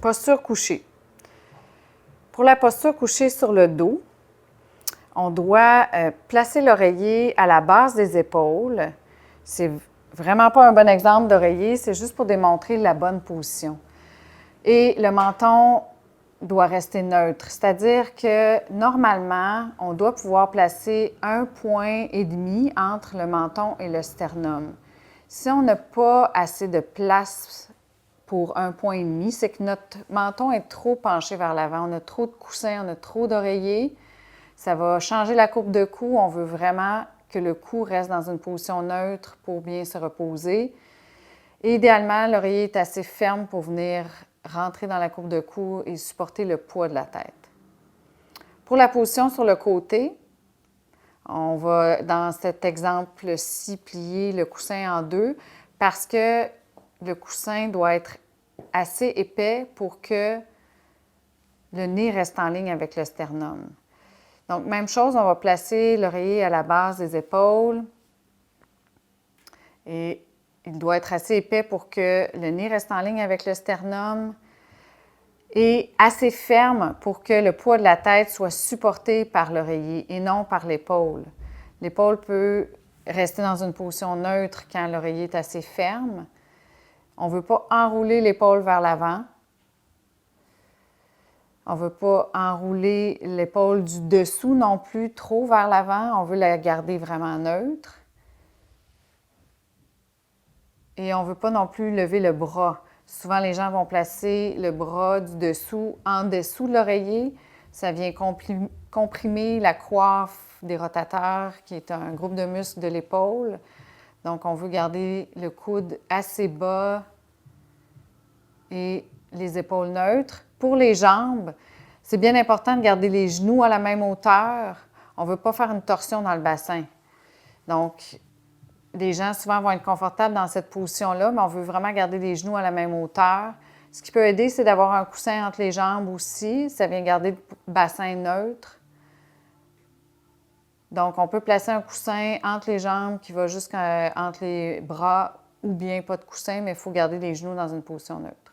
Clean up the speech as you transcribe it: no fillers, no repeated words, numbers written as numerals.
Posture couchée. Pour la posture couchée sur le dos, on doit placer l'oreiller à la base des épaules. C'est vraiment pas un bon exemple d'oreiller, c'est juste pour démontrer la bonne position. Et le menton doit rester neutre, c'est-à-dire que normalement, on doit pouvoir placer 1,5 point entre le menton et le sternum. Si on n'a pas assez de place pour 1,5 point, c'est que notre menton est trop penché vers l'avant. On a trop de coussins, on a trop d'oreillers. Ça va changer la courbe de cou. On veut vraiment que le cou reste dans une position neutre pour bien se reposer. Et idéalement, l'oreiller est assez ferme pour venir rentrer dans la courbe de cou et supporter le poids de la tête. Pour la position sur le côté, on va, dans cet exemple-ci, plier le coussin en deux parce que le coussin doit être assez épais pour que le nez reste en ligne avec le sternum. Donc, même chose, on va placer l'oreiller à la base des épaules et il doit être assez épais pour que le nez reste en ligne avec le sternum et assez ferme pour que le poids de la tête soit supporté par l'oreiller et non par l'épaule. L'épaule peut rester dans une position neutre quand l'oreiller est assez ferme. On ne veut pas enrouler l'épaule vers l'avant. On ne veut pas enrouler l'épaule du dessous non plus trop vers l'avant. On veut la garder vraiment neutre. Et on ne veut pas non plus lever le bras. Souvent, les gens vont placer le bras du dessous en dessous de l'oreiller. Ça vient comprimer la coiffe des rotateurs, qui est un groupe de muscles de l'épaule. Donc, on veut garder le coude assez bas et les épaules neutres. Pour les jambes, c'est bien important de garder les genoux à la même hauteur. On ne veut pas faire une torsion dans le bassin. Donc, les gens souvent vont être confortables dans cette position-là, mais on veut vraiment garder les genoux à la même hauteur. Ce qui peut aider, c'est d'avoir un coussin entre les jambes aussi. Ça vient garder le bassin neutre. Donc, on peut placer un coussin entre les jambes qui va jusqu'entre les bras ou bien pas de coussin, mais il faut garder les genoux dans une position neutre.